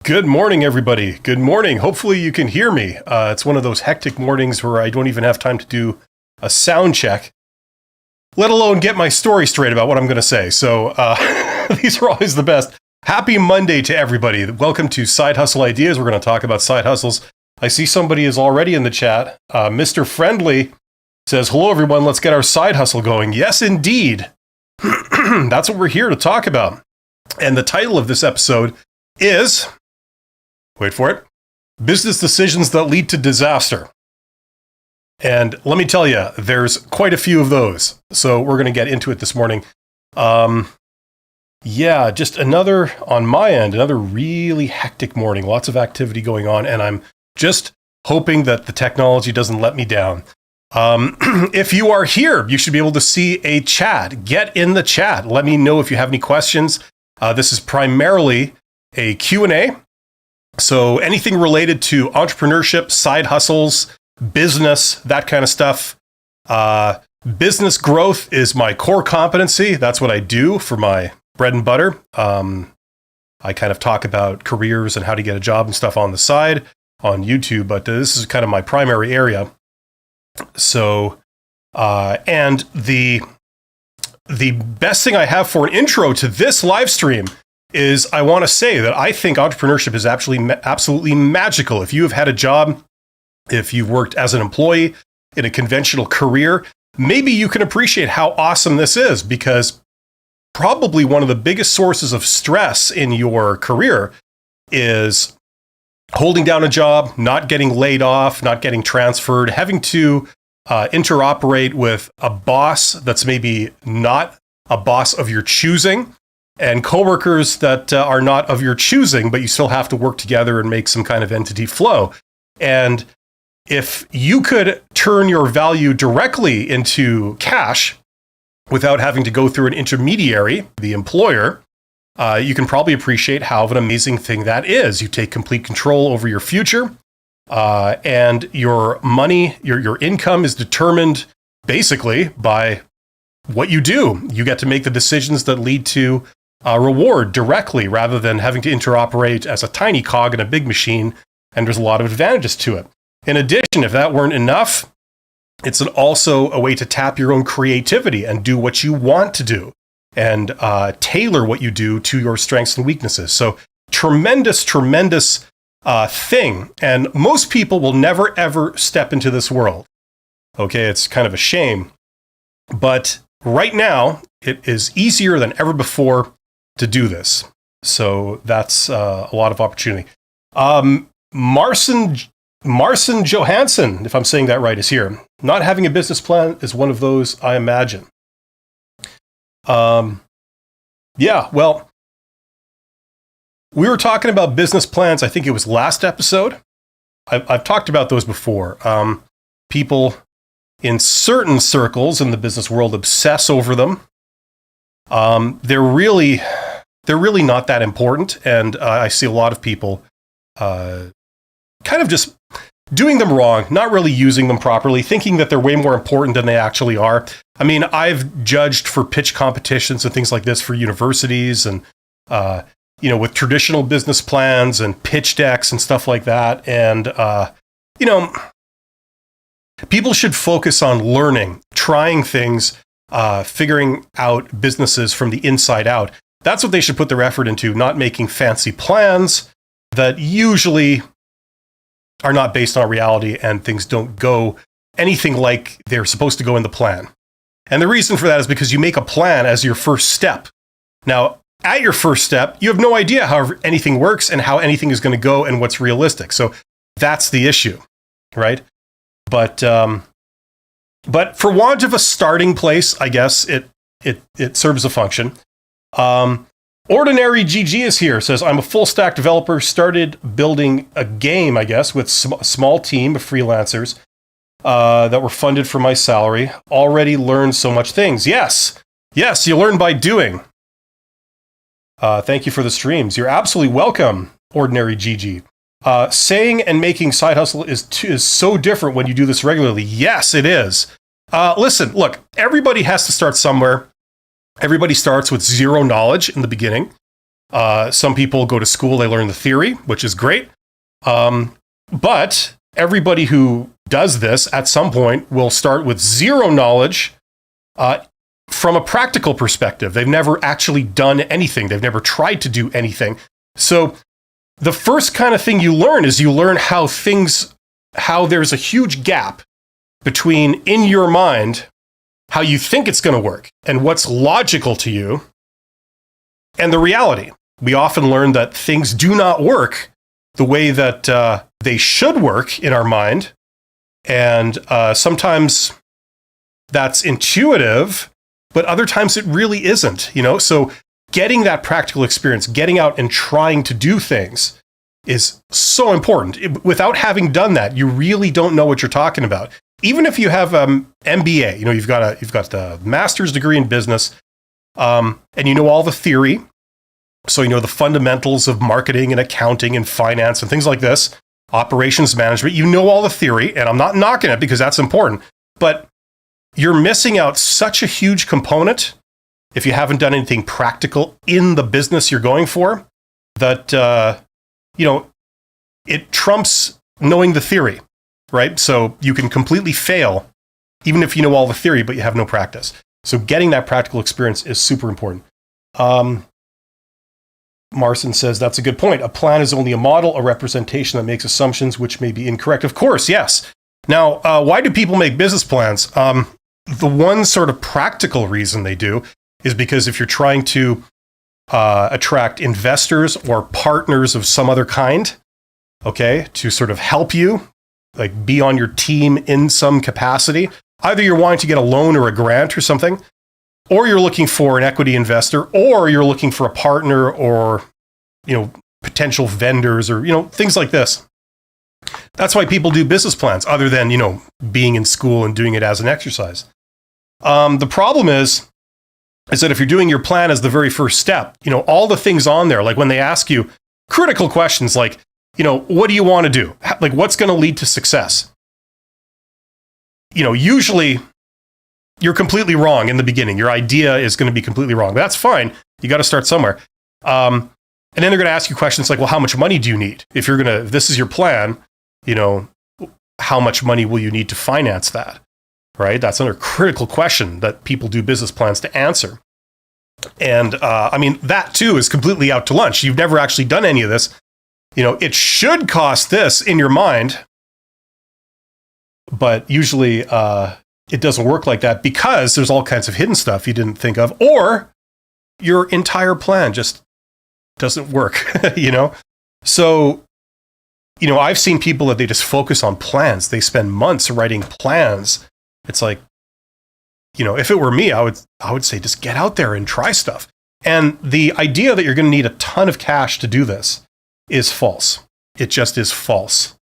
Good morning, everybody. Good morning. Hopefully you can hear me. It's one of those hectic mornings where I don't even have time to do a sound check, let alone get my story straight about what I'm going to say. So these are always the best. Happy Monday to everybody. Welcome to Side Hustle Ideas. We're going to talk about side hustles. I see somebody is already in the chat. Mr. Friendly says, hello, everyone. Let's get our side hustle going. Yes, indeed. That's what we're here to talk about. And the title of this episode is... wait for it. Business decisions that lead to disaster. And let me tell you, there's quite a few of those. So we're going to get into it this morning. Just another, on my end, another really hectic morning. Lots of activity going on. And I'm just hoping that the technology doesn't let me down. If you are here, you should be able to see a chat. Get in the chat. Let me know if you have any questions. This is primarily a Q&A. So anything related to entrepreneurship, side hustles, business, that kind of stuff. Business growth is my core competency. That's what I do for my bread and butter. I kind of talk about careers and how to get a job and stuff on the side on YouTube, but this is kind of my primary area. So, and the best thing I have for an intro to this live stream is I want to say that I think entrepreneurship is absolutely magical. If you have had a job, if you've worked as an employee in a conventional career, maybe you can appreciate how awesome this is, because probably one of the biggest sources of stress in your career is holding down a job, not getting laid off, not getting transferred, having to interoperate with a boss that's maybe not a boss of your choosing, and coworkers that are not of your choosing, but you still have to work together and make some kind of entity flow. And if you could turn your value directly into cash without having to go through an intermediary, the employer, you can probably appreciate how of an amazing thing that is. You take complete control over your future, and your money, your income is determined basically by what you do. You get to make the decisions that lead to reward directly, rather than having to interoperate as a tiny cog in a big machine, and there's a lot of advantages to it. In addition, if that weren't enough, it's also a way to tap your own creativity and do what you want to do, and tailor what you do to your strengths and weaknesses. So tremendous thing. And most people will never, ever step into this world. Okay, it's kind of a shame. But right now, it is easier than ever before to do this. So that's a lot of opportunity. Marcin Johansson, if I'm saying that right, is here. Not having a business plan is one of those, I imagine. Well, we were talking about business plans. I think it was last episode. I've talked about those before. People in certain circles in the business world obsess over them. They're really not that important, and I see a lot of people kind of just doing them wrong, not really using them properly, thinking that they're way more important than they actually are. I mean, I've judged for pitch competitions and things like this for universities, and with traditional business plans and pitch decks and stuff like that. And people should focus on learning, trying things, figuring out businesses from the inside out. That's what they should put their effort into, not making fancy plans that usually are not based on reality, and things don't go anything like they're supposed to go in the plan. And the reason for that is because you make a plan as your first step. Now, at your first step, you have no idea how anything works and how anything is going to go and what's realistic. So that's the issue, right? But for want of a starting place, I guess it serves a function. Ordinary GG is here, says, I'm a full stack developer, started building a game, I guess, with a small team of freelancers that were funded for my salary. Already learned so much things. Yes, you learn by doing. Thank you for the streams. You're absolutely welcome, Ordinary GG. Saying and making side hustle is so different when you do this regularly. Yes, it is. Listen, look, everybody has to start somewhere. Everybody starts with zero knowledge in the beginning. Some people go to school, they learn the theory, which is great. But everybody who does this at some point will start with zero knowledge from a practical perspective. They've never actually done anything. They've never tried to do anything. So the first kind of thing you learn is you learn how there's a huge gap between in your mind, how you think it's going to work and what's logical to you and the reality. We often learn that things do not work the way that they should work in our mind. And sometimes that's intuitive, but other times it really isn't, So getting that practical experience, getting out and trying to do things is so important. Without having done that, you really don't know what you're talking about. Even if you have MBA, you've got the master's degree in business, and you know all the theory. So you know the fundamentals of marketing and accounting and finance and things like this, operations management. You know all the theory, and I'm not knocking it because that's important. But you're missing out such a huge component if you haven't done anything practical in the business you're going for, that it trumps knowing the theory, right? So you can completely fail even if you know all the theory, but you have no practice. So getting that practical experience is super important. Marson says, that's a good point. A plan is only a model, a representation that makes assumptions which may be incorrect. Of course, yes. Now, why do people make business plans? The one sort of practical reason they do is because if you're trying to attract investors or partners of some other kind, okay, to sort of help you, like be on your team in some capacity, either you're wanting to get a loan or a grant or something, or you're looking for an equity investor, or you're looking for a partner or, potential vendors or, things like this. That's why people do business plans, other than, being in school and doing it as an exercise. The problem is that if you're doing your plan as the very first step, all the things on there, like when they ask you critical questions like, what do you want to do? Like, what's going to lead to success? Usually you're completely wrong in the beginning. Your idea is going to be completely wrong, but that's fine. You got to start somewhere. And then they're going to ask you questions like, well, how much money do you need? If this is your plan, how much money will you need to finance that? Right? That's another critical question that people do business plans to answer. And that too is completely out to lunch. You've never actually done any of this. It should cost this in your mind, but usually it doesn't work like that because there's all kinds of hidden stuff you didn't think of, or your entire plan just doesn't work, So, I've seen people that they just focus on plans. They spend months writing plans. It's like, if it were me, I would say just get out there and try stuff. And the idea that you're going to need a ton of cash to do this is false. It just is false.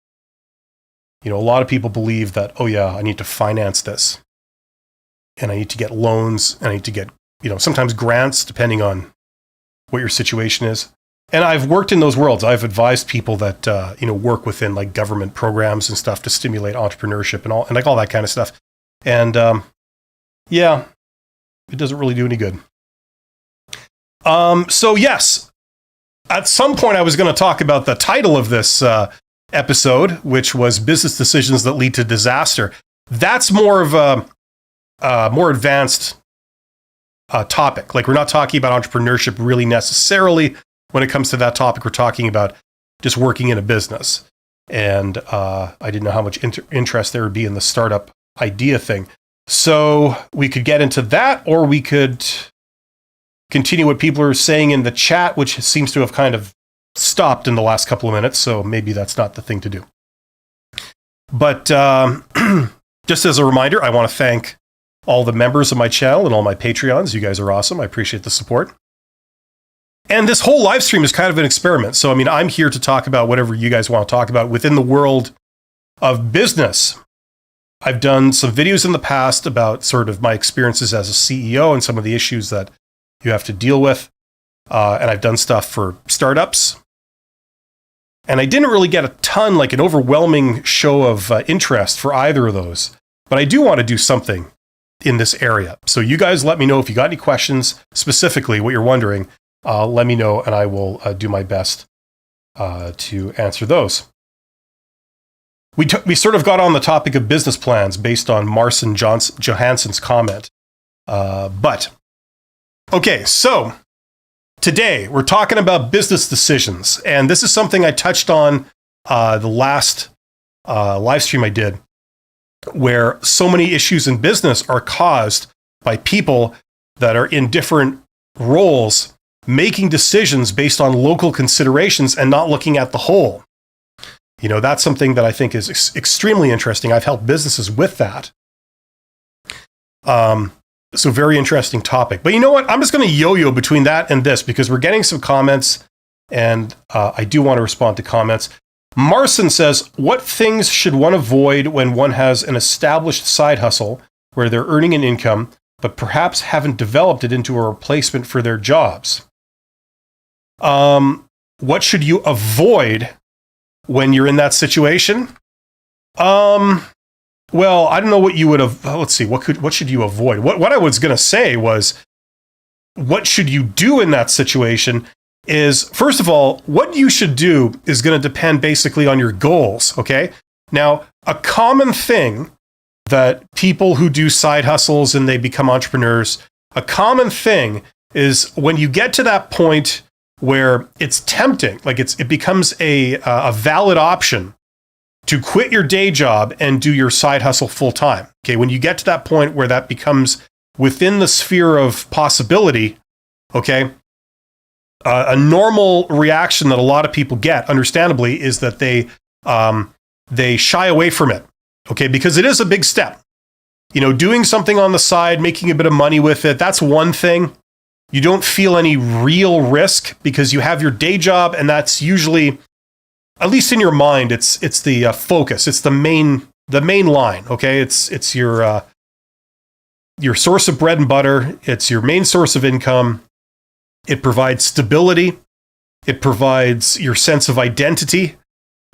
A lot of people believe that, oh yeah, I need to finance this. And I need to get loans, and I need to get, sometimes grants, depending on what your situation is. And I've worked in those worlds. I've advised people that, work within like government programs and stuff to stimulate entrepreneurship and all that kind of stuff. And it doesn't really do any good. So yes, at some point I was going to talk about the title of this episode, which was Business Decisions That Lead to Disaster. That's more of a more advanced topic. Like, we're not talking about entrepreneurship really necessarily. When it comes to that topic, we're talking about just working in a business. And I didn't know how much interest there would be in the startup idea thing. So we could get into that, or we could continue what people are saying in the chat, which seems to have kind of stopped in the last couple of minutes. So maybe that's not the thing to do. But just as a reminder, I want to thank all the members of my channel and all my Patreons. You guys are awesome. I appreciate the support. And this whole live stream is kind of an experiment. So, I'm here to talk about whatever you guys want to talk about within the world of business. I've done some videos in the past about sort of my experiences as a CEO and some of the issues that you have to deal with. And I've done stuff for startups. And I didn't really get a ton, like an overwhelming show of interest for either of those. But I do want to do something in this area. So you guys let me know if you got any questions, specifically what you're wondering. let me know and I will do my best to answer those. We sort of got on the topic of business plans based on Marcin Johansson's comment. Okay, so today we're talking about business decisions. And this is something I touched on the last live stream I did, where so many issues in business are caused by people that are in different roles making decisions based on local considerations and not looking at the whole. You know, that's something that I think is extremely interesting. I've helped businesses with that. So very interesting topic. But you know what? I'm just going to yo-yo between that and this because we're getting some comments and I do want to respond to comments. Marcin says, what things should one avoid when one has an established side hustle where they're earning an income, but perhaps haven't developed it into a replacement for their jobs? What should you avoid when you're in that situation? Well, I don't know what you would have. Let's see. What should you avoid? What I was going to say was, what should you do in that situation? Is first of all, what you should do is going to depend basically on your goals. Okay. Now, a common thing that people who do side hustles and they become entrepreneurs, a common thing is when you get to that point where it's tempting, like it becomes a valid option to quit your day job and do your side hustle full time. Okay, when you get to that point where that becomes within the sphere of possibility, okay, a normal reaction that a lot of people get, understandably, is that they shy away from it. Okay, because it is a big step. You know, doing something on the side, making a bit of money with it, that's one thing. You don't feel any real risk because you have your day job, and that's usually, at least in your mind, it's the focus. It's the main line. Okay, it's your source of bread and butter. It's your main source of income. It provides stability. It provides your sense of identity,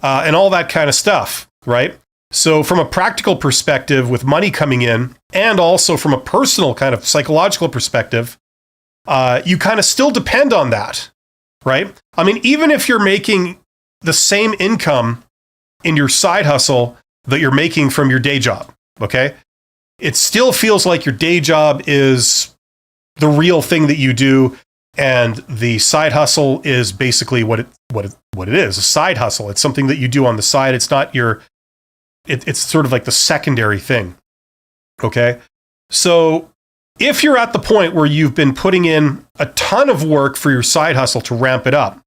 and all that kind of stuff. Right. So, from a practical perspective, with money coming in, and also from a personal kind of psychological perspective, you kind of still depend on that. Right. I mean, even if you're making the same income in your side hustle that you're making from your day job, okay? It still feels like your day job is the real thing that you do, and the side hustle is basically what it is, a side hustle. It's something that you do on the side. It's not it's sort of like the secondary thing, okay? So if you're at the point where you've been putting in a ton of work for your side hustle to ramp it up,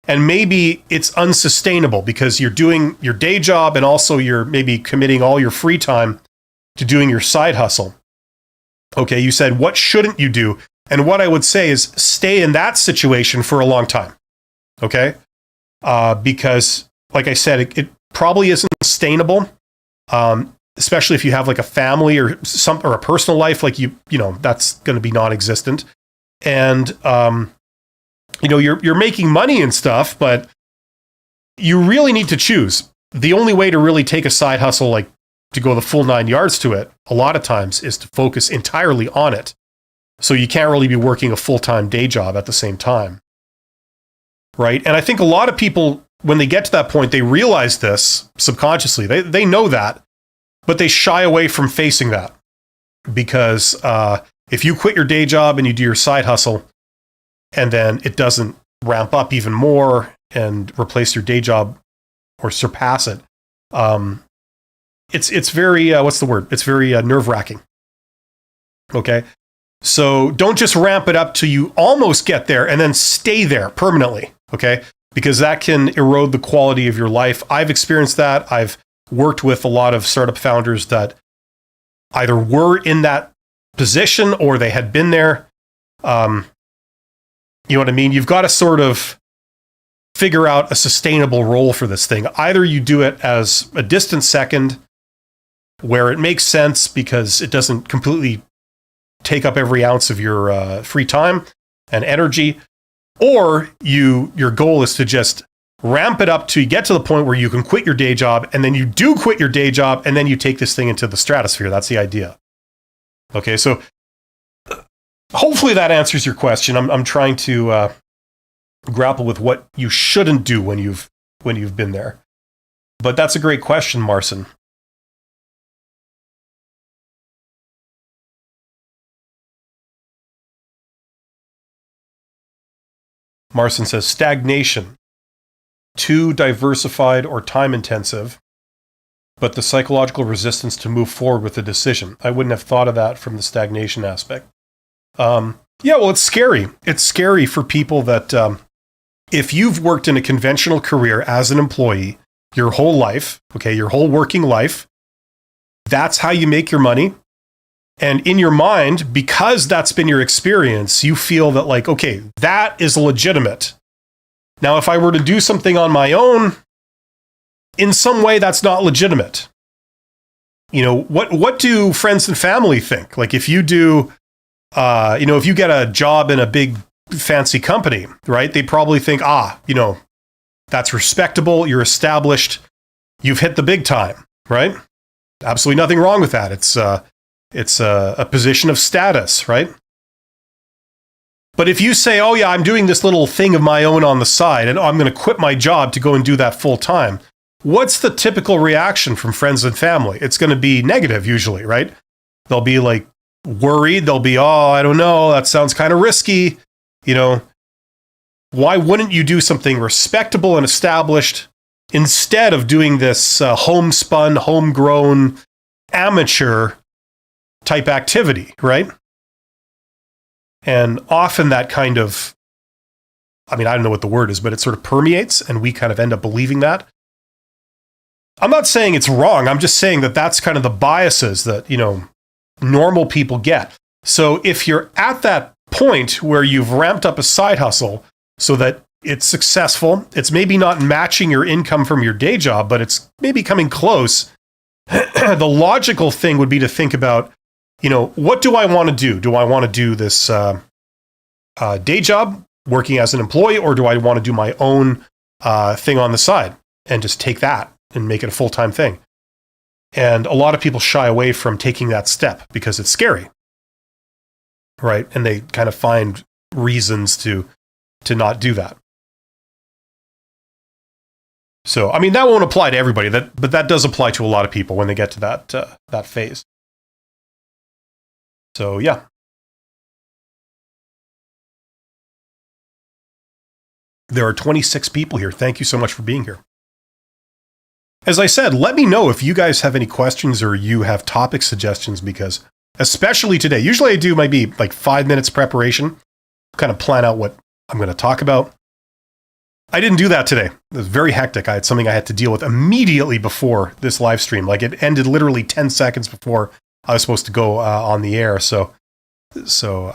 and maybe it's unsustainable because you're doing your day job and also you're maybe committing all your free time to doing your side hustle. Okay, you said, what shouldn't you do? And what I would say is stay in that situation for a long time. Okay? Because, like I said, it probably isn't sustainable, especially if you have like a family or a personal life, like you know, that's going to be non-existent. And, you know, you're making money and stuff, but you really need to choose. The only way to really take a side hustle, like to go the full 9 yards to it, a lot of times is to focus entirely on it. So you can't really be working a full-time day job at the same time. Right? And I think a lot of people, when they get to that point, they realize this subconsciously. They know that, but they shy away from facing that. Because if you quit your day job and you do your side hustle, and then it doesn't ramp up even more and replace your day job or surpass it, it's very, what's the word? It's very nerve-wracking. Okay? So don't just ramp it up till you almost get there and then stay there permanently, okay? Because that can erode the quality of your life. I've experienced that. I've worked with a lot of startup founders that either were in that position or they had been there. You know what I mean? You've got to sort of figure out a sustainable role for this thing. Either you do it as a distant second where it makes sense because it doesn't completely take up every ounce of your free time and energy, or your goal is to just ramp it up to get to the point where you can quit your day job, and then you do quit your day job, and then you take this thing into the stratosphere. That's the idea. Okay, so hopefully that answers your question. I'm trying to grapple with what you shouldn't do when you've been there. But that's a great question, Marcin. Marcin says stagnation, too diversified or time intensive, but the psychological resistance to move forward with the decision. I wouldn't have thought of that from the stagnation aspect. Yeah, well, it's scary. It's scary for people that if you've worked in a conventional career as an employee your whole life, okay, your whole working life, that's how you make your money. And in your mind, because that's been your experience, you feel that like, okay, that is legitimate. Now, if I were to do something on my own, in some way, that's not legitimate. You know, what do friends and family think? Like if you do, if you get a job in a big fancy company, right? They probably think, that's respectable. You're established. You've hit the big time, right? Absolutely nothing wrong with that. It's a position of status, right? But if you say, oh yeah, I'm doing this little thing of my own on the side and I'm going to quit my job to go and do that full time, what's the typical reaction from friends and family? It's going to be negative usually, right? They'll be like worried. They'll be, oh, I don't know. That sounds kind of risky. You know, why wouldn't you do something respectable and established instead of doing this homespun, homegrown, amateur type activity, right? And often that kind of, I don't know what the word is, but it sort of permeates and we kind of end up believing that. I'm not saying it's wrong. I'm just saying that that's kind of the biases that, normal people get. So if you're at that point where you've ramped up a side hustle so that it's successful, it's maybe not matching your income from your day job, but it's maybe coming close. The logical thing would be to think about, what do I want to do? Do I want to do this day job working as an employee, or do I want to do my own thing on the side and just take that and make it a full-time thing? And a lot of people shy away from taking that step because it's scary, right? And they kind of find reasons to not do that. So, that won't apply to everybody, but that does apply to a lot of people when they get to that phase. So, yeah. There are 26 people here. Thank you so much for being here. As I said, let me know if you guys have any questions or you have topic suggestions, because especially today, usually I do maybe like 5 minutes preparation, kind of plan out what I'm going to talk about. I didn't do that today. It was very hectic. I had something I had to deal with immediately before this live stream. Like it ended literally 10 seconds before I was supposed to go on the air. So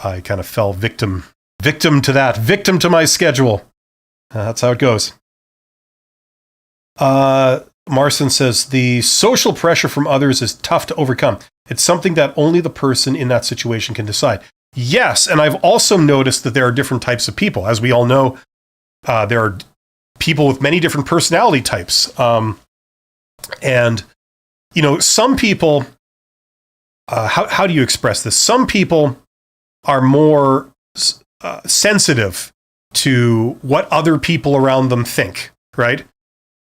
I kind of fell victim to that, victim to my schedule. That's how it goes. Marcin says, the social pressure from others is tough to overcome. It's something that only the person in that situation can decide. Yes, and I've also noticed that there are different types of people. As we all know, there are people with many different personality types. And, some people, how do you express this? Some people are more sensitive to what other people around them think, right?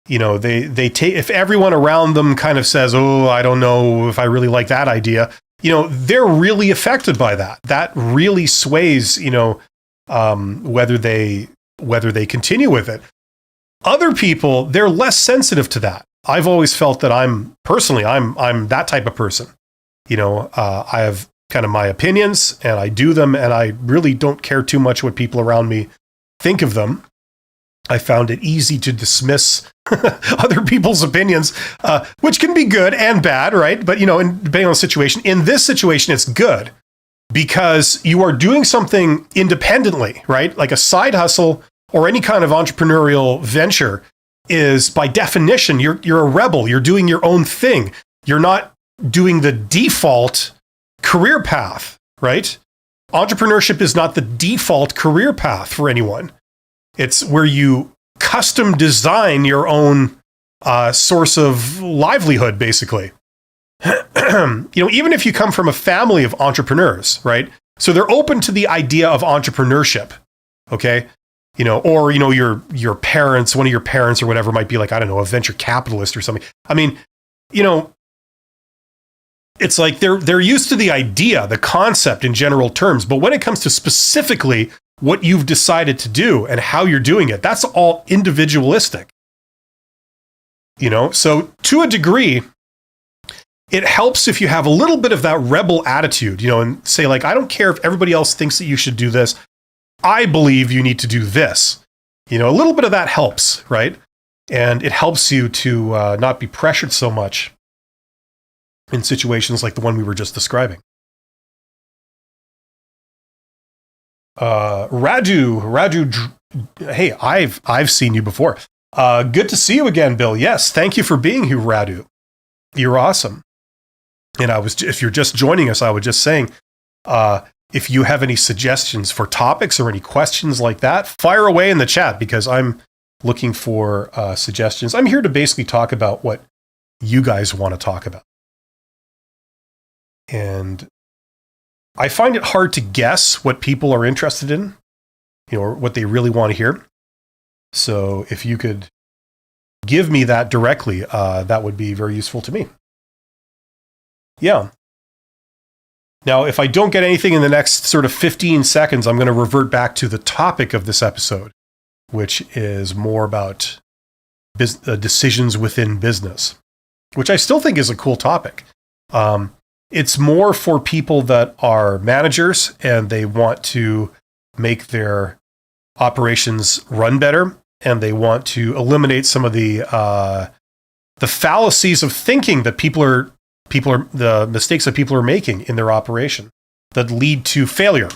They take, if everyone around them kind of says, oh, I don't know if I really like that idea, they're really affected by that. That really sways, whether they continue with it. Other people, they're less sensitive to that. I've always felt that I'm that type of person. I have kind of my opinions and I do them, and I really don't care too much what people around me think of them. I found it easy to dismiss other people's opinions, which can be good and bad, right? But, depending on the situation, in this situation, it's good because you are doing something independently, right? Like a side hustle or any kind of entrepreneurial venture is, by definition, you're a rebel. You're doing your own thing. You're not doing the default career path, right? Entrepreneurship is not the default career path for anyone. It's where you custom design your own source of livelihood, basically. Even if you come from a family of entrepreneurs, right? So they're open to the idea of entrepreneurship, okay? or, your parents, one of your parents or whatever might be like, I don't know, a venture capitalist or something. I mean, it's like they're used to the idea, the concept in general terms. But when it comes to specifically what you've decided to do and how you're doing it, that's all individualistic. So to a degree, it helps if you have a little bit of that rebel attitude, and say like, I don't care if everybody else thinks that you should do this. I believe you need to do this. A little bit of that helps, right? And it helps you to not be pressured so much in situations like the one we were just describing. Radu, hey, I've seen you before. Good to see you again, Bill. Yes, thank you for being here, Radu. You're awesome. And if you're just joining us, I was just saying, if you have any suggestions for topics or any questions like that, fire away in the chat, because I'm looking for suggestions. I'm here to basically talk about what you guys want to talk about. And I find it hard to guess what people are interested in, or what they really want to hear. So if you could give me that directly, that would be very useful to me. Yeah. Now, if I don't get anything in the next sort of 15 seconds, I'm going to revert back to the topic of this episode, which is more about decisions within business, which I still think is a cool topic. It's more for people that are managers and they want to make their operations run better, and they want to eliminate some of the fallacies of thinking that the mistakes that people are making in their operation that lead to failure.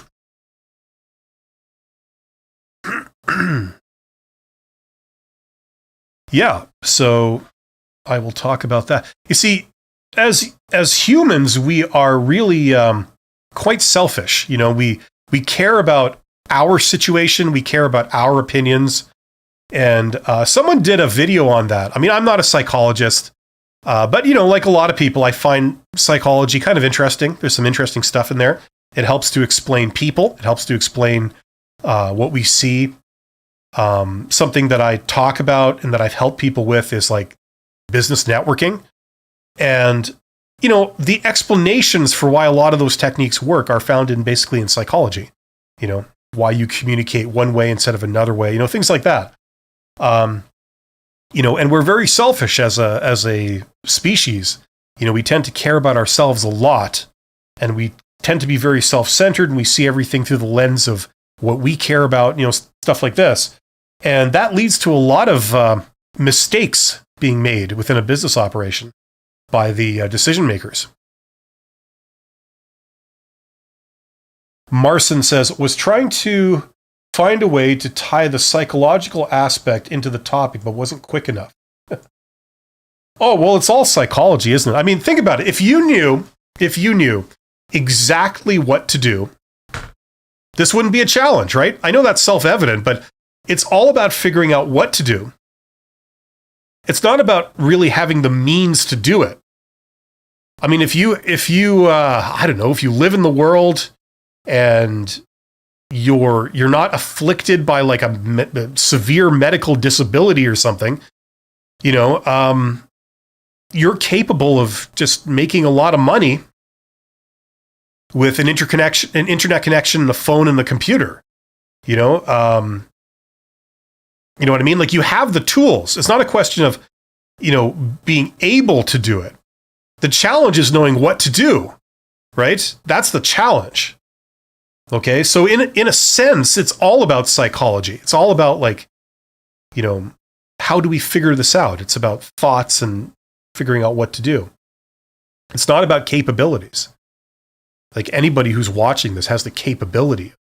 Yeah, so I will talk about that. You see, as humans, we are really quite selfish. We care about our situation, we care about our opinions, and someone did a video on that. I mean, I'm not a psychologist, but like a lot of people, I find psychology kind of interesting. There's some interesting stuff in there. It helps to explain people. It helps to explain what we see. Something that I talk about and that I've helped people with is like business networking. And, the explanations for why a lot of those techniques work are found basically in psychology. Why you communicate one way instead of another way, things like that. And we're very selfish as a species. We tend to care about ourselves a lot, and we tend to be very self-centered, and we see everything through the lens of what we care about, stuff like this. And that leads to a lot of mistakes being made within a business operation by the decision makers. Marson says, was trying to find a way to tie the psychological aspect into the topic, but wasn't quick enough. Oh, well, it's all psychology, isn't it? I mean, think about it. If you knew exactly what to do, this wouldn't be a challenge, right? I know that's self-evident, but it's all about figuring out what to do. It's not about really having the means to do it. I mean, if you I don't know, if you live in the world and you're not afflicted by like a severe medical disability or something, you're capable of just making a lot of money with an internet connection, the phone, and the computer. You know what I mean? Like, you have the tools. It's not a question of, being able to do it. The challenge is knowing what to do, right? That's the challenge. Okay, so in a sense, it's all about psychology. It's all about, like, how do we figure this out? It's about thoughts and figuring out what to do. It's not about capabilities. Like, anybody who's watching this has the capability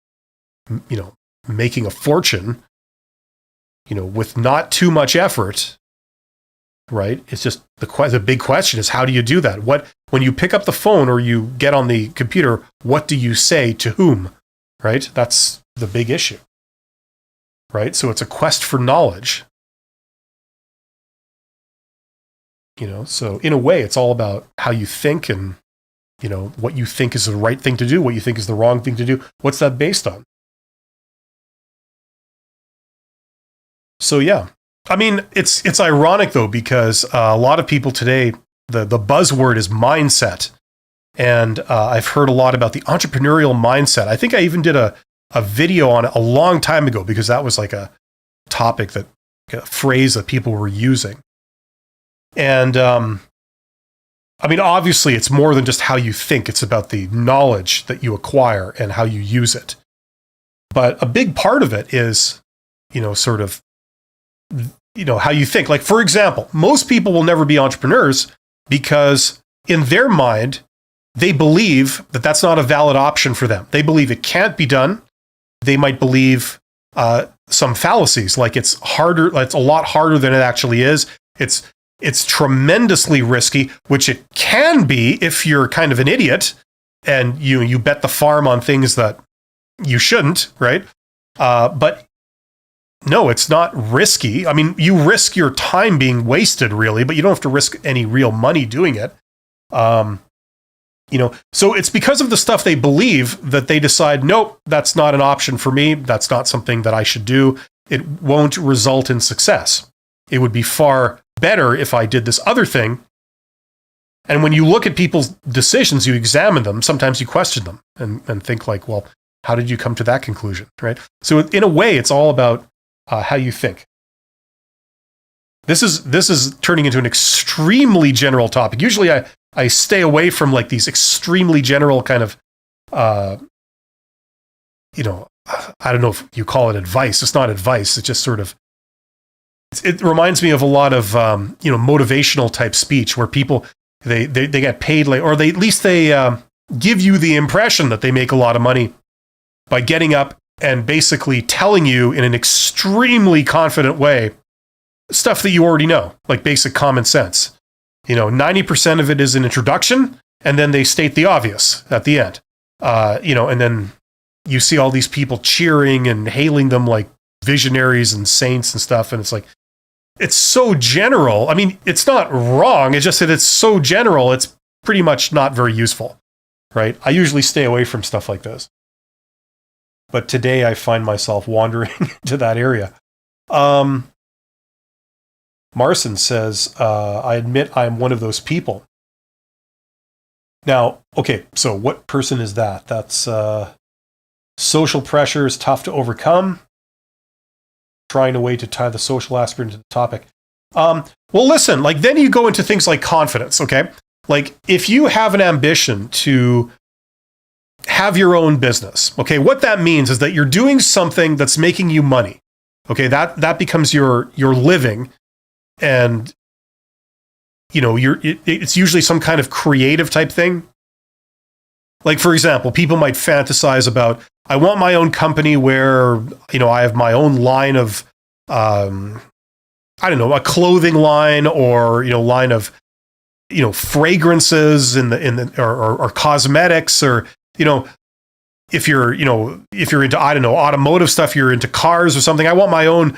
of, making a fortune, with not too much effort, right? It's just the big question is, how do you do that? When you pick up the phone or you get on the computer, what do you say to whom, right? That's the big issue, right? So it's a quest for knowledge. So in a way, it's all about how you think and, what you think is the right thing to do, what you think is the wrong thing to do. What's that based on? So yeah, I mean, it's ironic though, because a lot of people today, the buzzword is mindset. And I've heard a lot about the entrepreneurial mindset. I think I even did a video on it a long time ago, because that was like a topic, that a phrase that people were using. And I mean, obviously, it's more than just how you think. It's about the knowledge that you acquire and how you use it. But a big part of it is, sort of, how you think. Like, for example, most people will never be entrepreneurs because in their mind, they believe that that's not a valid option for them. They believe it can't be done. They might believe some fallacies, like it's harder, it's a lot harder than it actually is. It's tremendously risky, which it can be if you're kind of an idiot and you bet the farm on things that you shouldn't, right? But no, it's not risky. I mean, you risk your time being wasted, really, but you don't have to risk any real money doing it. So it's because of the stuff they believe that they decide, nope, that's not an option for me. That's not something that I should do. It won't result in success. It would be far better if I did this other thing. And when you look at people's decisions, you examine them, sometimes you question them and think like, well, how did you come to that conclusion, right? So in a way, it's all about how you think. This is turning into an extremely general topic. Usually I stay away from like these extremely general kind of, I don't know if you call it advice. It's not advice. It's just sort of, it reminds me of a lot of, motivational type speech where people, they get paid, like, or they, at least they give you the impression that they make a lot of money by getting up and basically telling you in an extremely confident way stuff that you already know, like basic common sense. 90% of it is an introduction, and then they state the obvious at the end. And then you see all these people cheering and hailing them like visionaries and saints and stuff, and it's like, it's so general. I mean, it's not wrong, it's just that it's so general, it's pretty much not very useful, right? I usually stay away from stuff like this. But today I find myself wandering into that area. Marson says, I admit I'm one of those people. Now, okay, so what person is that? That's social pressure is tough to overcome. Trying a way to tie the social aspect into the topic. Well, listen, like then you go into things like confidence, okay? Like if you have an ambition to have your own business, okay, what that means is that you're doing something that's making you money. Okay, that becomes your living. And it's usually some kind of creative type thing. Like, for example, people might fantasize about, I want my own company where, I have my own line of, a clothing line or, line of, fragrances or cosmetics, or, if you're into, automotive stuff, you're into cars or something. I want my own,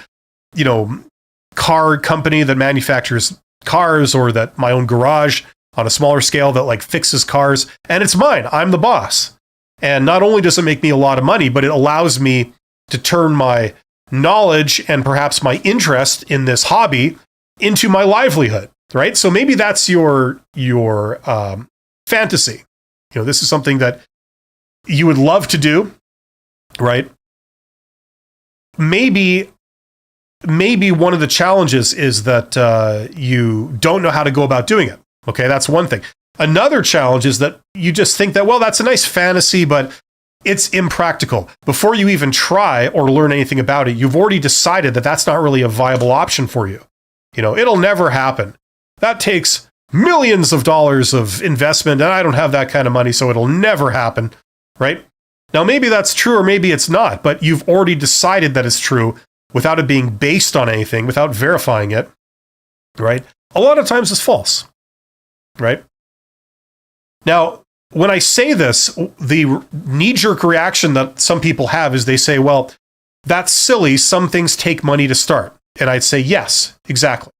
car company that manufactures cars, or that my own garage on a smaller scale that like fixes cars, and it's mine. I'm the boss. And not only does it make me a lot of money, but it allows me to turn my knowledge and perhaps my interest in this hobby into my livelihood, right? So maybe that's your fantasy. This is something that you would love to do, right? Maybe one of the challenges is that you don't know how to go about doing it. Okay, that's one thing. Another challenge is that you just think that, well, that's a nice fantasy, but it's impractical. Before you even try or learn anything about it, you've already decided that that's not really a viable option for you. It'll never happen. That takes millions of dollars of investment, and I don't have that kind of money, so it'll never happen, right? Now, maybe that's true or maybe it's not, but you've already decided that it's true without it being based on anything, without verifying it, right? A lot of times it's false, right? Now, when I say this, the knee-jerk reaction that some people have is they say, well, that's silly. Some things take money to start. And I'd say, yes, exactly.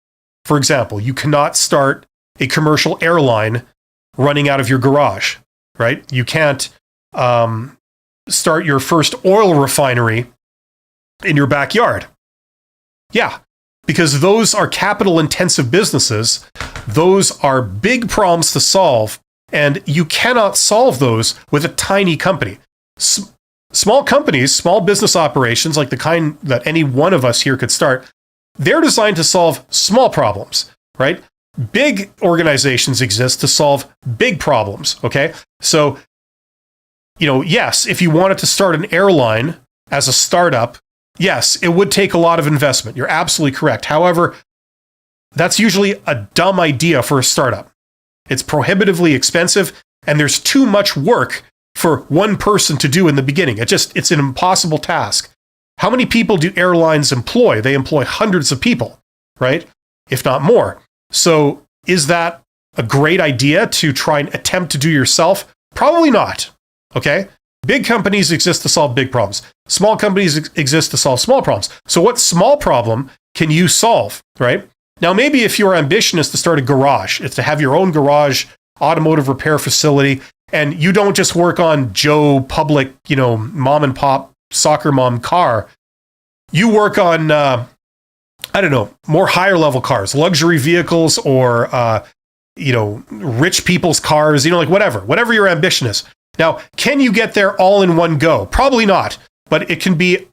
For example, you cannot start a commercial airline running out of your garage, right? You can't start your first oil refinery in your backyard. Yeah, because those are capital intensive businesses. Those are big problems to solve, and you cannot solve those with a tiny company. Small companies, small business operations, like the kind that any one of us here could start, they're designed to solve small problems, right? Big organizations exist to solve big problems, okay? So, yes, if you wanted to start an airline as a startup, yes, it would take a lot of investment. You're absolutely correct. However, that's usually a dumb idea for a startup. It's prohibitively expensive, and there's too much work for one person to do in the beginning. It's an impossible task. How many people do airlines employ? They employ hundreds of people, right? If not more. So is that a great idea to try and attempt to do yourself? Probably not, okay? Big companies exist to solve big problems. Small companies exist to solve small problems. So what small problem can you solve, right? Now, maybe if your ambition is to start a garage, it's to have your own garage automotive repair facility, and you don't just work on Joe Public, mom and pop soccer mom car. You work on, more higher level cars, luxury vehicles, or, rich people's cars, whatever your ambition is. Now, can you get there all in one go? Probably not, but it can be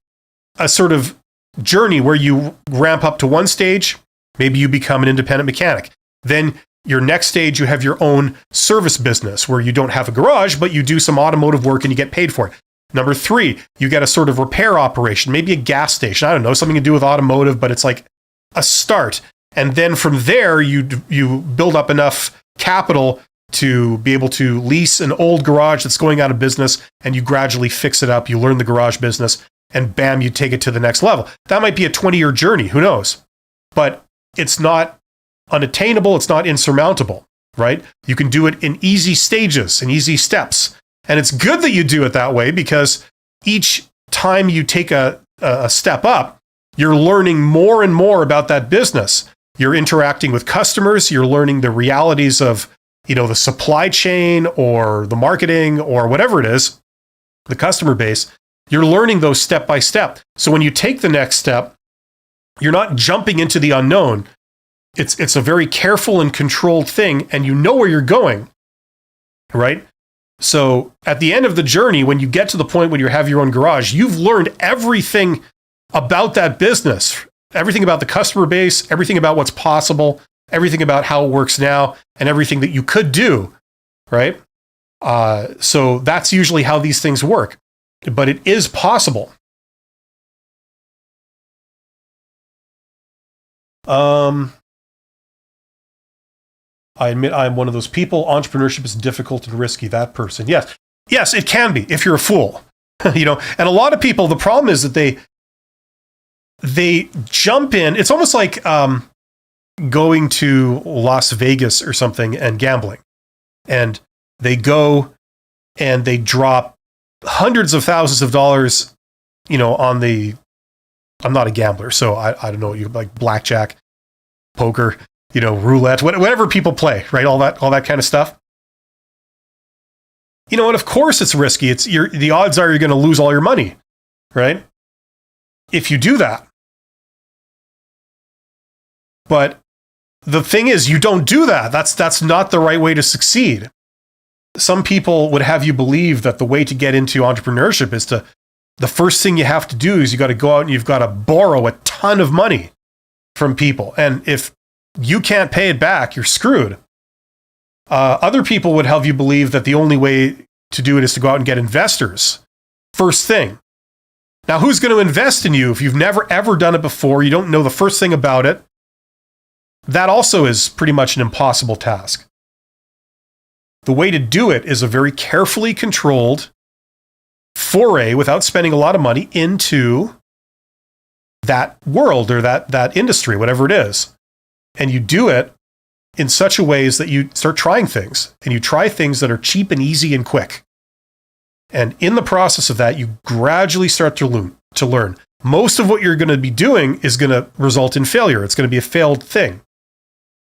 a sort of journey where you ramp up to one stage. Maybe you become an independent mechanic. Then your next stage, you have your own service business where you don't have a garage, but you do some automotive work and you get paid for it. Number 3, you get a sort of repair operation, maybe a gas station. I don't know, something to do with automotive, but it's like a start. And then from there, you build up enough capital to be able to lease an old garage that's going out of business, and you gradually fix it up. You learn the garage business, and bam, you take it to the next level. That might be a 20-year journey. Who knows? But it's not unattainable. It's not insurmountable, right? You can do it in easy stages and easy steps. And it's good that you do it that way, because each time you take a step up, you're learning more and more about that business. You're interacting with customers. You're learning the realities of, the supply chain or the marketing or whatever it is, the customer base. You're learning those step by step. So when you take the next step, you're not jumping into the unknown. It's a very careful and controlled thing, and you know where you're going, right? So at the end of the journey, when you get to the point when you have your own garage, you've learned everything about that business, everything about the customer base, everything about what's possible, everything about how it works now, and everything that you could do, right? So that's usually how these things work, but it is possible. I admit I'm one of those people. Entrepreneurship is difficult and risky. That person. Yes, it can be if you're a fool. And a lot of people, the problem is that they jump in. It's almost like going to Las Vegas or something and gambling. And they go and they drop hundreds of thousands of dollars, on the, I'm not a gambler, so I don't know, you like blackjack, poker, roulette, whatever people play, right? All that kind of stuff. And of course it's risky. The odds are you're going to lose all your money, right? If you do that. But the thing is, you don't do that. That's not the right way to succeed. Some people would have you believe that the way to get into entrepreneurship is the first thing you have to do is you got to go out and you've got to borrow a ton of money from people. And if you can't pay it back, you're screwed. Other people would have you believe that the only way to do it is to go out and get investors. First thing. Now, who's going to invest in you if you've never, ever done it before? You don't know the first thing about it. That also is pretty much an impossible task. The way to do it is a very carefully controlled foray without spending a lot of money into that world or that industry, whatever it is. And you do it in such a way as that you start trying things, and you try things that are cheap and easy and quick. And in the process of that, you gradually start to learn. Most of what you're going to be doing is going to result in failure. It's going to be a failed thing.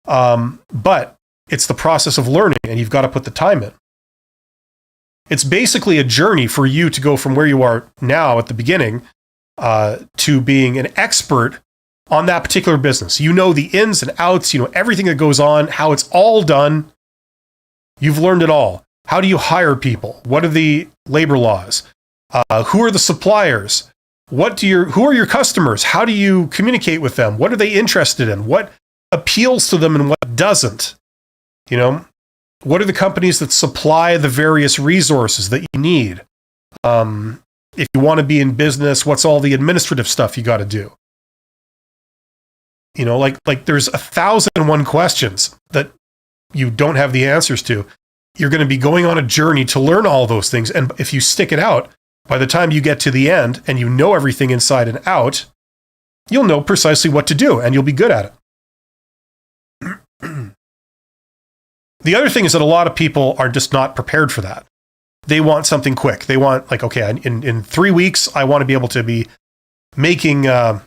But it's the process of learning, and you've got to put the time in. It's basically a journey for you to go from where you are now at the beginning to being an expert on that particular business. You know the ins and outs, you know everything that goes on, how it's all done. You've learned it all. How do you hire people? What are the labor laws? Who are the suppliers? Who are your customers? How do you communicate with them? What are they interested in? What appeals to them and what doesn't? You know, what are the companies that supply the various resources that you need? If you want to be in business, what's all the administrative stuff you got to do? You know, like there's 1,001 questions that you don't have the answers to. You're going to be going on a journey to learn all those things. And if you stick it out, by the time you get to the end and you know everything inside and out, you'll know precisely what to do and you'll be good at it. The other thing is that a lot of people are just not prepared for that. They want something quick. They want like, okay, in 3 weeks, I want to be able to be making the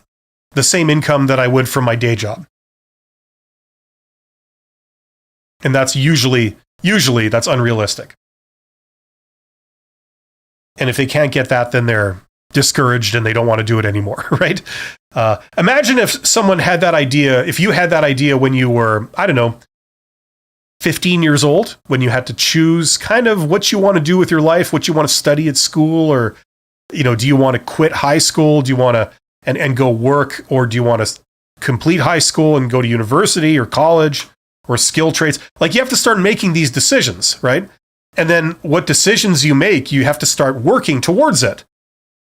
same income that I would from my day job. And that's usually that's unrealistic. And if they can't get that, then they're discouraged and they don't want to do it anymore, right? Imagine if someone had that idea, if you had that idea when you were, I don't know, 15 years old, when you had to choose kind of what you want to do with your life, what you want to study at school, or, you know, do you want to quit high school? Do you want to and go work, or do you want to complete high school and go to university or college or skill trades? Like, you have to start making these decisions, right? And then what decisions you make, you have to start working towards it,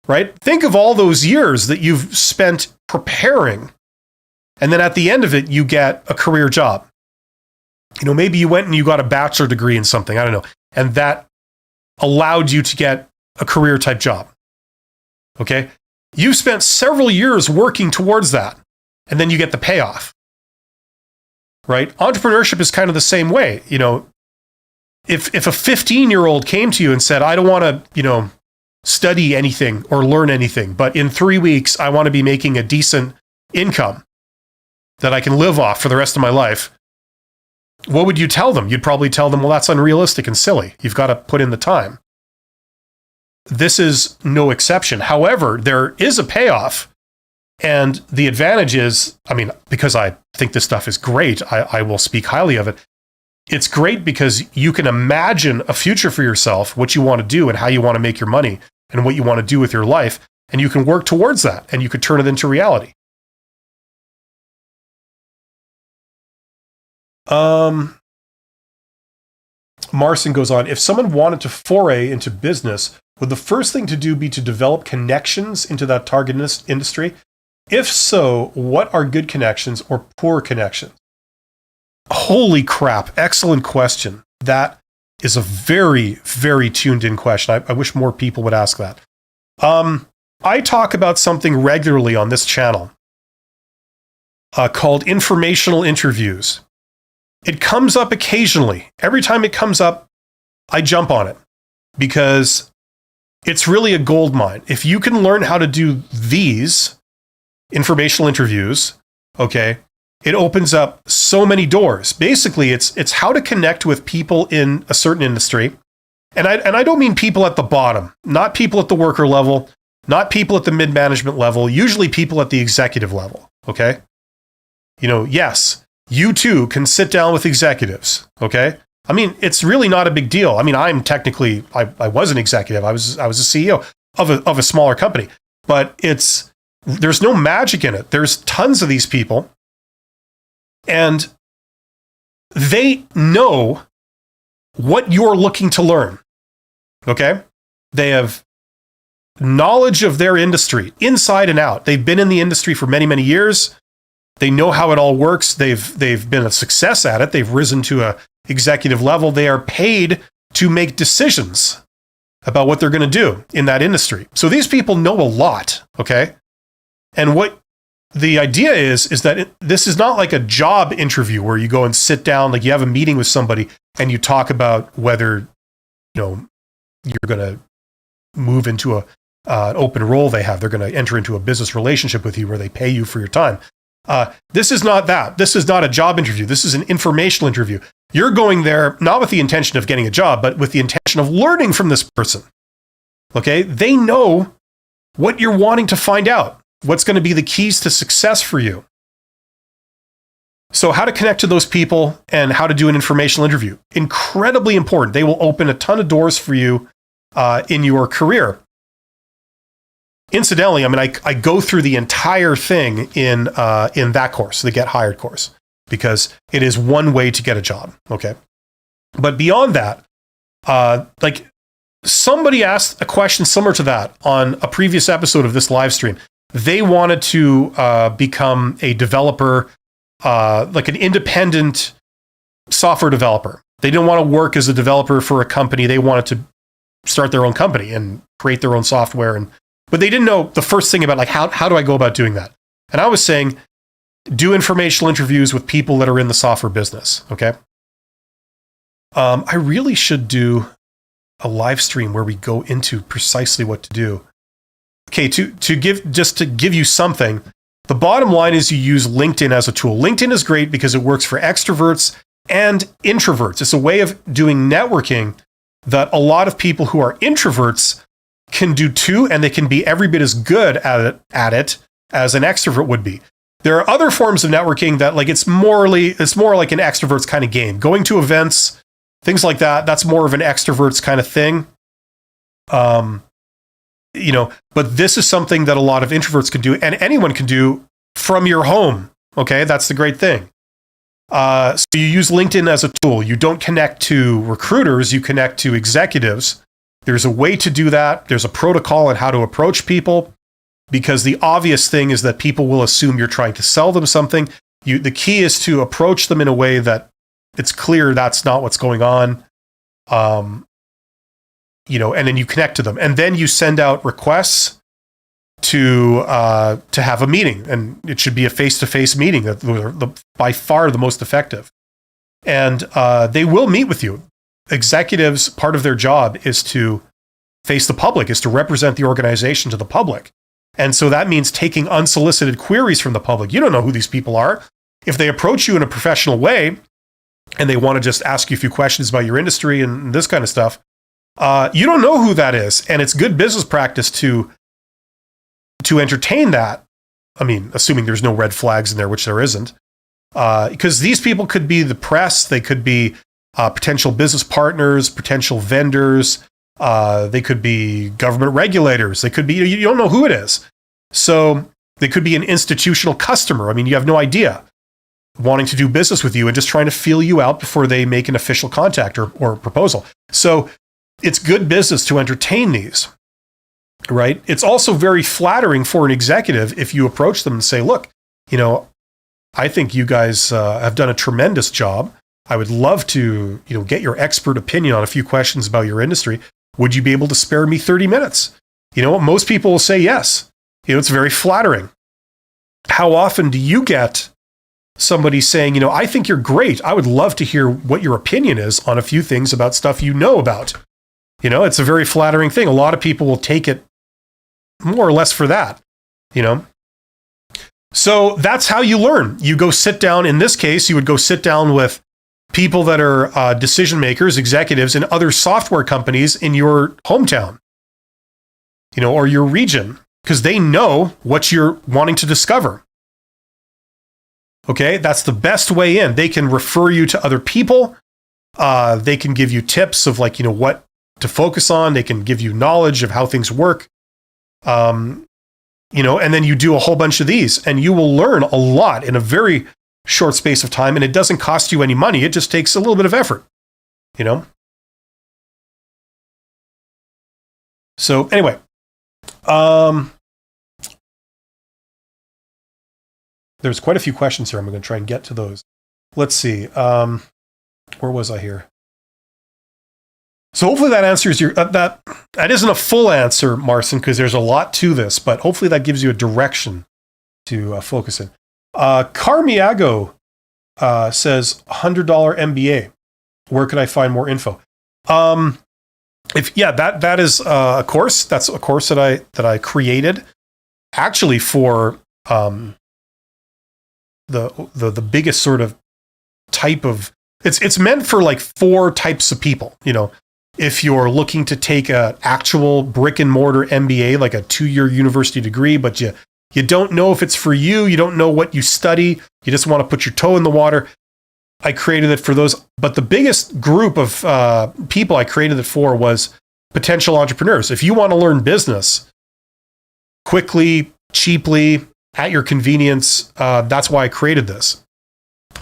right? Think of all those years that you've spent preparing. And then at the end of it, you get a career job. You know, maybe you went and you got a bachelor degree in something, I don't know. And that allowed you to get a career type job. Okay? You spent several years working towards that. And then you get the payoff. Right? Entrepreneurship is kind of the same way. You know, if a 15-year-old came to you and said, I don't want to, you know, study anything or learn anything, but in 3 weeks, I want to be making a decent income that I can live off for the rest of my life, what would you tell them? You'd probably tell them, well, that's unrealistic and silly. You've got to put in the time. This is no exception. However, there is a payoff. And the advantage is, I mean, because I think this stuff is great, I will speak highly of it. It's great because you can imagine a future for yourself, what you want to do and how you want to make your money and what you want to do with your life. And you can work towards that and you could turn it into reality. Marcin goes on, if someone wanted to foray into business, would the first thing to do be to develop connections into that target industry? If so, what are good connections or poor connections? Holy crap, excellent question. That is a very, very tuned in question. I wish more people would ask that. I talk about something regularly on this channel called informational interviews. It comes up occasionally. Every time it comes up, I jump on it because it's really a gold mine. If you can learn how to do these informational interviews, okay, it opens up so many doors. Basically, it's how to connect with people in a certain industry. And I don't mean people at the bottom, not people at the worker level, not people at the mid-management level, usually people at the executive level, okay? You know, yes, you too can sit down with executives, okay? I mean, it's really not a big deal. I mean, I'm technically, I was an executive. I was a CEO of a smaller company, but there's no magic in it. There's tons of these people and they know what you're looking to learn, okay? They have knowledge of their industry inside and out. They've been in the industry for many, many years. They know how it all works. They've been a success at it. They've risen to a executive level. They are paid to make decisions about what they're going to do in that industry. So these people know a lot, okay? And what the idea is that this is not like a job interview where you go and sit down, like you have a meeting with somebody and you talk about whether, you know, you're going to move into an open role they have. They're going to enter into a business relationship with you where they pay you for your time. This is not that. This is not a job interview. This is an informational interview. You're going there not with the intention of getting a job, but with the intention of learning from this person. Okay? They know what you're wanting to find out. What's going to be the keys to success for you? So how to connect to those people and how to do an informational interview. Incredibly important. They will open a ton of doors for you in your career. Incidentally, I mean, I go through the entire thing in that course, the Get Hired course, because it is one way to get a job. Okay. But beyond that, like somebody asked a question similar to that on a previous episode of this live stream. They wanted to become a developer, like an independent software developer. They didn't want to work as a developer for a company. They wanted to start their own company and create their own software. But they didn't know the first thing about like, how do I go about doing that? And I was saying, do informational interviews with people that are in the software business. Okay. I really should do a live stream where we go into precisely what to do. Okay. To give you something, the bottom line is you use LinkedIn as a tool. LinkedIn is great because it works for extroverts and introverts. It's a way of doing networking that a lot of people who are introverts can do too, and they can be every bit as good at it as an extrovert would be. There are other forms of networking that like it's more like an extrovert's kind of game. Going to events, things like that, that's more of an extrovert's kind of thing. You know, but this is something that a lot of introverts can do, and anyone can do from your home. Okay, that's the great thing. So you use LinkedIn as a tool. You don't connect to recruiters, you connect to executives. There's a way to do that. There's a protocol on how to approach people, because the obvious thing is that people will assume you're trying to sell them something. The key is to approach them in a way that it's clear that's not what's going on. You know, and then you connect to them, and then you send out requests to have a meeting, and it should be a face-to-face meeting. That by far the most effective, and they will meet with you. Executives, part of their job is to face the public, is to represent the organization to the public, and so that means taking unsolicited queries from the public. You don't know who these people are. If they approach you in a professional way, and they want to just ask you a few questions about your industry and this kind of stuff. You don't know who that is, and it's good business practice to entertain that. I mean, assuming there's no red flags in there, which there isn't, because these people could be the press, they could be potential business partners, potential vendors, they could be government regulators, they could be, you don't know who it is. So they could be an institutional customer. I mean, you have no idea, wanting to do business with you and just trying to feel you out before they make an official contact or proposal. So it's good business to entertain these, right? It's also very flattering for an executive if you approach them and say, look, you know, I think you guys have done a tremendous job. I would love to, you know, get your expert opinion on a few questions about your industry. Would you be able to spare me 30 minutes? You know, most people will say yes. You know, it's very flattering. How often do you get somebody saying, you know, I think you're great. I would love to hear what your opinion is on a few things about stuff you know about. You know, it's a very flattering thing. A lot of people will take it more or less for that, you know. So that's how you learn. You go sit down. In this case, you would go sit down with people that are decision makers, executives in other software companies in your hometown, you know, or your region, because they know what you're wanting to discover. Okay, that's the best way in. They can refer you to other people. They can give you tips of like, you know, what to focus on. They can give you knowledge of how things work. You know, and then you do a whole bunch of these and you will learn a lot in a very short space of time, and it doesn't cost you any money. It just takes a little bit of effort, you know? So anyway, there's quite a few questions here. I'm going to try and get to those. Let's see. Where was I here? So hopefully that answers your, that isn't a full answer, Marcin, because there's a lot to this, but hopefully that gives you a direction to focus in. Carmiago says $100 MBA. Where could I find more info? That is a course. That's a course that I created actually for the biggest sort of type of, it's meant for like 4 types of people, you know. If you're looking to take an actual brick and mortar MBA, like a 2-year university degree, but you You don't know if it's for you. You don't know what you study. You just want to put your toe in the water. I created it for those. But the biggest group of people I created it for was potential entrepreneurs. If you want to learn business quickly, cheaply, at your convenience, that's why I created this.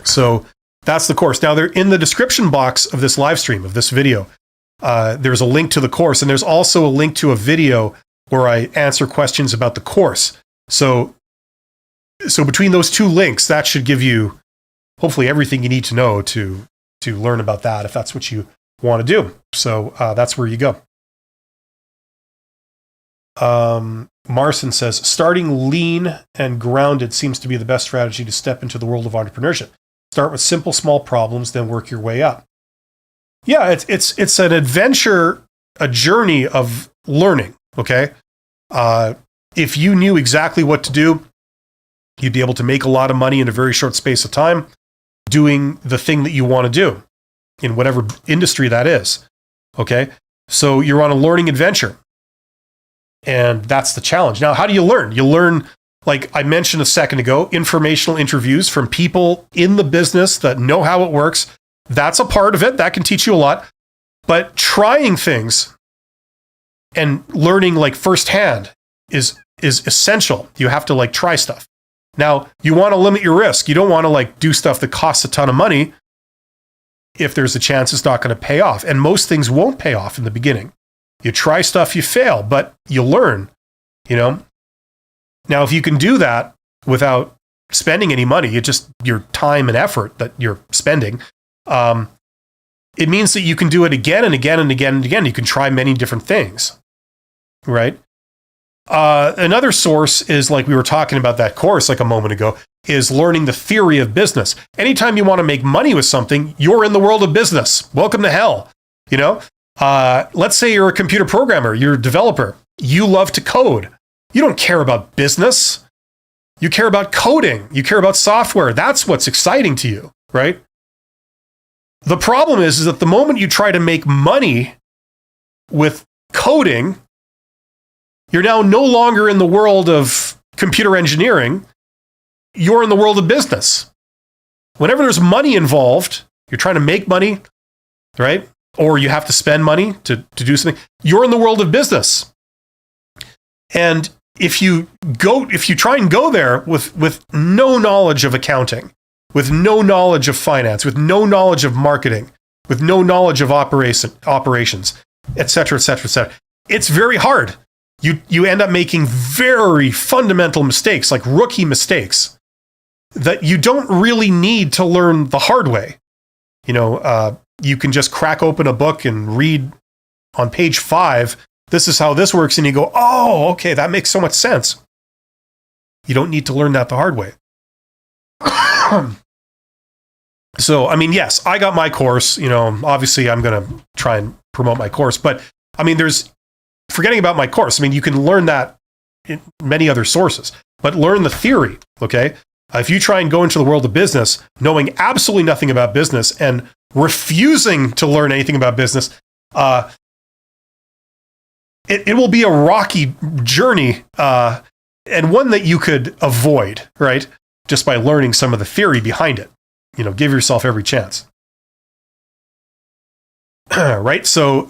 So that's the course. Now, they're in the description box of this live stream, of this video. There's a link to the course, and there's also a link to a video where I answer questions about the course. So between those two links, that should give you hopefully everything you need to know to learn about that, if that's what you want to do. So that's where you go. Marson says, starting lean and grounded seems to be the best strategy to step into the world of entrepreneurship. Start with simple, small problems, then work your way up. Yeah, it's an adventure, a journey of learning, okay? If you knew exactly what to do, you'd be able to make a lot of money in a very short space of time doing the thing that you want to do in whatever industry that is, okay? So you're on a learning adventure, and that's the challenge. Now, how do you learn? You learn, like I mentioned a second ago, informational interviews from people in the business that know how it works. That's a part of it. That can teach you a lot. But trying things and learning like firsthand is essential. You have to like try stuff. Now, you want to limit your risk. You don't want to like do stuff that costs a ton of money if there's a chance it's not going to pay off. And most things won't pay off in the beginning. You try stuff, you fail, but you learn, you know? Now, if you can do that without spending any money, it's just your time and effort that you're spending, it means that you can do it again and again and again and again. You can try many different things, right? Another source is, like we were talking about that course like a moment ago, is learning the theory of business. Anytime you want to make money with something, you're in the world of business. Welcome to hell, you know? Let's say you're a computer programmer, you're a developer. You love to code. You don't care about business. You care about coding. You care about software. That's what's exciting to you, right? The problem is that the moment you try to make money with coding, you're now no longer in the world of computer engineering. You're in the world of business. Whenever there's money involved, you're trying to make money, right? Or you have to spend money to do something. You're in the world of business. And if you try and go there with no knowledge of accounting, with no knowledge of finance, with no knowledge of marketing, with no knowledge of operations, et cetera, et cetera, et cetera, it's very hard. You end up making very fundamental mistakes, like rookie mistakes, that you don't really need to learn the hard way. You know, you can just crack open a book and read on page 5, this is how this works, and you go, oh, okay, that makes so much sense. You don't need to learn that the hard way. So, I mean, yes, I got my course. You know, obviously I'm going to try and promote my course, but I mean, forgetting about my course, I mean, you can learn that in many other sources, but learn the theory, okay? If you try and go into the world of business knowing absolutely nothing about business and refusing to learn anything about business, it will be a rocky journey, and one that you could avoid, right? Just by learning some of the theory behind it. You know, give yourself every chance. Right? So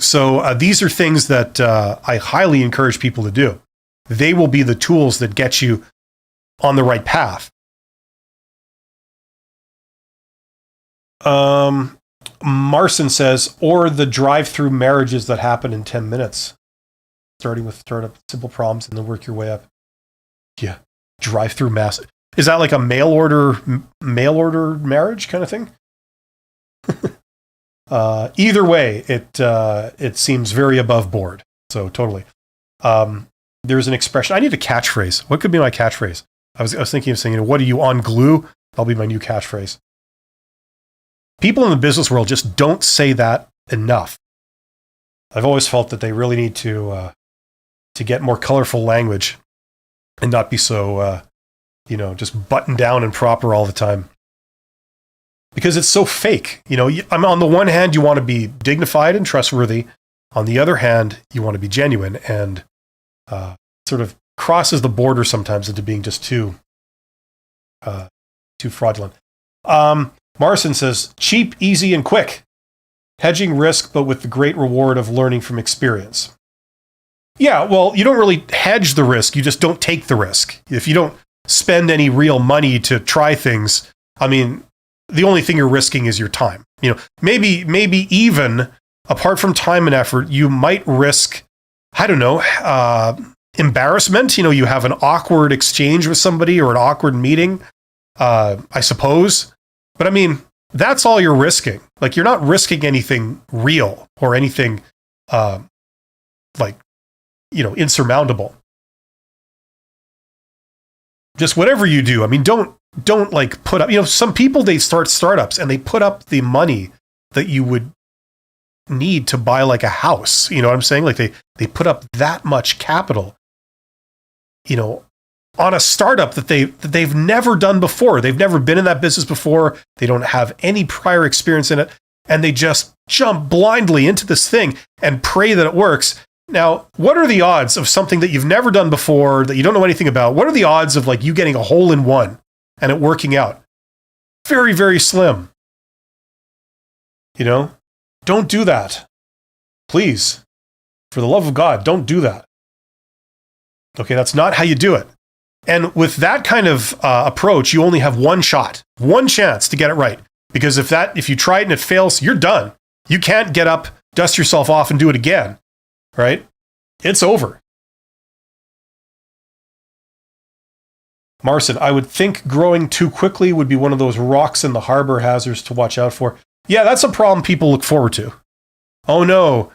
these are things that I highly encourage people to do. They will be the tools that get you on the right path. Marson says, or the drive-through marriages that happen in 10 minutes. Starting with startup simple problems and then work your way up. Yeah. Drive-through mass. Is that like a mail order marriage kind of thing? Either way, it seems very above board. So totally. There's an expression. I need a catchphrase. What could be my catchphrase? I was thinking of saying, you know, what are you on glue? That'll be my new catchphrase. People in the business world just don't say that enough. I've always felt that they really need to get more colorful language and not be so, just buttoned down and proper all the time. Because it's so fake. You know, I'm on the one hand, you want to be dignified and trustworthy. On the other hand, you want to be genuine and sort of crosses the border sometimes into being just too fraudulent. Marcin says, cheap, easy, and quick. Hedging risk, but with the great reward of learning from experience. Yeah, well, you don't really hedge the risk. You just don't take the risk. If you don't spend any real money to try things, I mean, the only thing you're risking is your time. Maybe even apart from time and effort, you might risk, I don't know, embarrassment. You have an awkward exchange with somebody or an awkward meeting, I suppose. But I mean, that's all you're risking. Like, you're not risking anything real or anything insurmountable. Just whatever you do. I mean, don't like put up, some people, they start startups and they put up the money that you would need to buy like a house. You know what I'm saying? Like they put up that much capital, on a startup that they've never done before. They've never been in that business before. They don't have any prior experience in it. And they just jump blindly into this thing and pray that it works. Now, what are the odds of something that you've never done before, that you don't know anything about? What are the odds of like you getting a hole in one and it working out? Very, very slim. Don't do that. Please. For the love of God, don't do that. Okay, that's not how you do it. And with that kind of approach, you only have one shot, one chance to get it right. Because if you try it and it fails, you're done. You can't get up, dust yourself off, and do it again. Right? It's over. Marcin, I would think growing too quickly would be one of those rocks in the harbor hazards to watch out for. Yeah, that's a problem people look forward to. Oh no,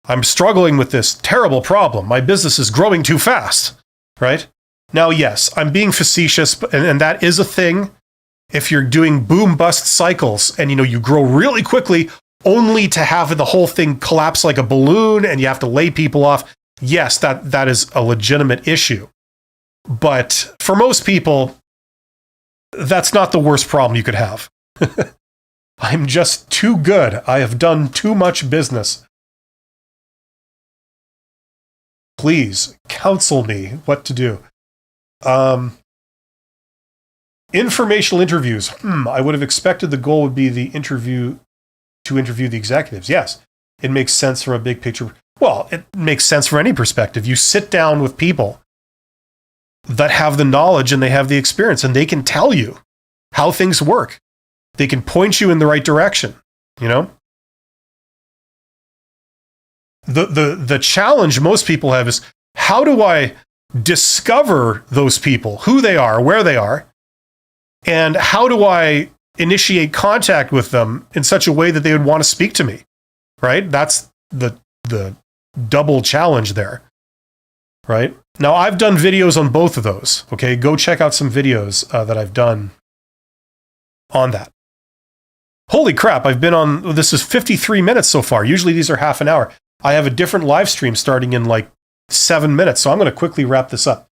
I'm struggling with this terrible problem. My business is growing too fast. Right? Now, yes, I'm being facetious, and that is a thing. If you're doing boom-bust cycles and you grow really quickly only to have the whole thing collapse like a balloon and you have to lay people off, yes, that is a legitimate issue. But for most people, that's not the worst problem you could have. I'm just too good. I have done too much business. Please counsel me what to do. Informational interviews. I would have expected the goal would be to interview the executives. Yes, it makes sense from a big picture. Well, it makes sense from any perspective. You sit down with people that have the knowledge and they have the experience, and they can tell you how things work. They can point you in the right direction. The challenge most people have is, how do I discover those people, who they are, where they are, and how do I initiate contact with them in such a way that they would want to speak to me, right? That's the double challenge there, right? Now, I've done videos on both of those, okay? Go check out some videos that I've done on that. Holy crap, this is 53 minutes so far. Usually these are half an hour. I have a different live stream starting in like 7 minutes, so I'm going to quickly wrap this up.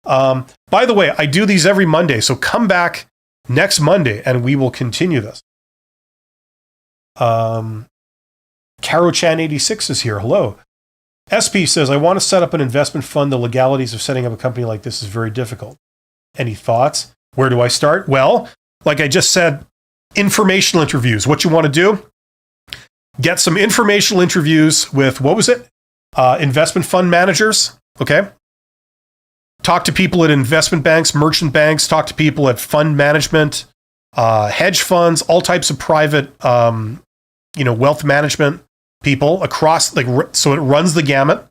By the way, I do these every Monday, so come back next Monday and we will continue this. CaroChan86 is here. Hello. SP says, I want to set up an investment fund. The legalities of setting up a company like this is very difficult. Any thoughts? Where do I start? Well, like I just said, informational interviews. What you want to do? Get some informational interviews with, investment fund managers. Okay. Talk to people at investment banks, merchant banks, talk to people at fund management, hedge funds, all types of private, wealth management people across, so it runs the gamut,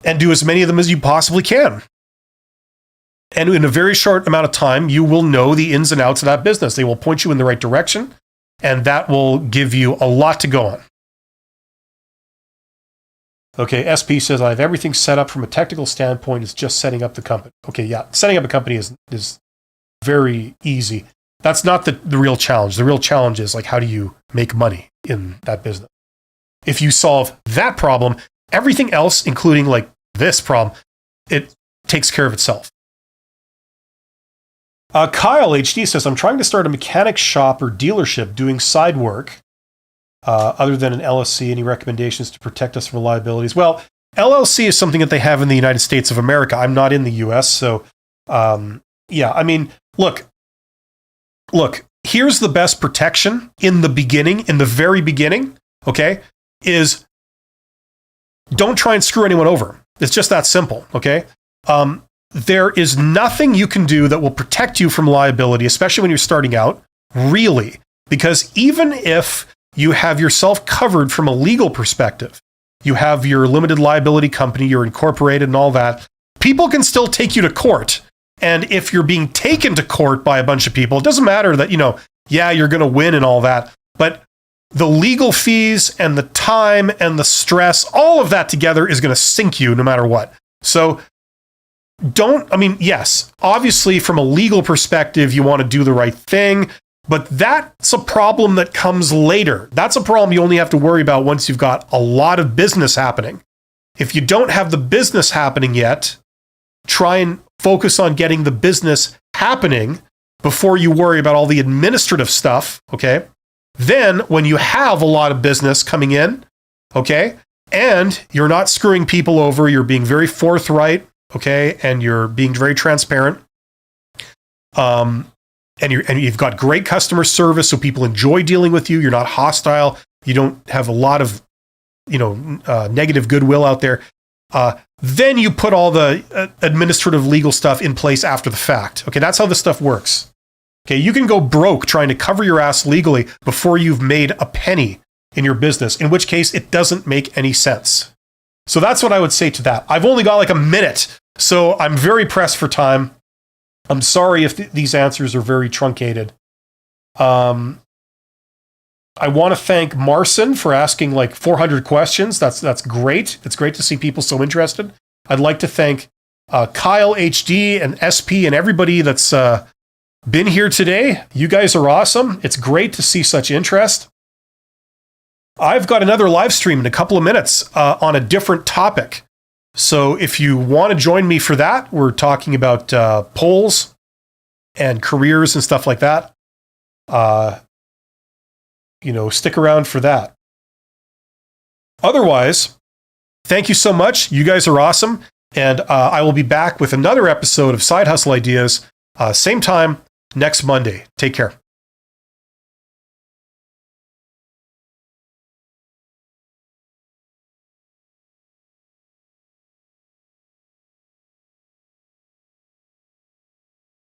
and do as many of them as you possibly can. And in a very short amount of time, you will know the ins and outs of that business. They will point you in the right direction, and that will give you a lot to go on. Okay, SP says, I have everything set up from a technical standpoint. It's just setting up the company. Okay, yeah, setting up a company is very easy. That's not the real challenge. The real challenge is, how do you make money in that business? If you solve that problem, everything else, including this problem, it takes care of itself. Kyle HD says, I'm trying to start a mechanic shop or dealership doing side work. Other than an LLC, any recommendations to protect us from liabilities? Well, LLC is something that they have in the United States of America. I'm not in the US, so yeah, I mean, look, here's the best protection in the beginning, in the very beginning, okay, is don't try and screw anyone over. It's just that simple, okay? There is nothing you can do that will protect you from liability, especially when you're starting out, really, because even if you have yourself covered from a legal perspective, you have your limited liability company, you're incorporated and all that, people can still take you to court. And if you're being taken to court by a bunch of people, it doesn't matter that, yeah, you're going to win and all that, but the legal fees and the time and the stress, all of that together is going to sink you no matter what. So yes, obviously from a legal perspective, you want to do the right thing, but that's a problem that comes later. That's a problem you only have to worry about once you've got a lot of business happening. If you don't have the business happening yet, try and focus on getting the business happening before you worry about all the administrative stuff, okay? Then when you have a lot of business coming in, okay, and you're not screwing people over, you're being very forthright, okay, and you're being very transparent, and you've got great customer service, so people enjoy dealing with you. You're not hostile. You don't have a lot of, negative goodwill out there. Then you put all the administrative legal stuff in place after the fact. Okay, that's how this stuff works. Okay, you can go broke trying to cover your ass legally before you've made a penny in your business, in which case it doesn't make any sense. So that's what I would say to that. I've only got like a minute, so I'm very pressed for time. I'm sorry if these answers are very truncated. I want to thank Marcin for asking like 400 questions. That's great. It's great to see people so interested. I'd like to thank Kyle HD and SP and everybody that's been here today. You guys are awesome. It's great to see such interest. I've got another live stream in a couple of minutes on a different topic. So if you want to join me for that, we're talking about polls and careers and stuff like that. Stick around for that. Otherwise, thank you so much. You guys are awesome. And I will be back with another episode of Side Hustle Ideas, same time next Monday. Take care.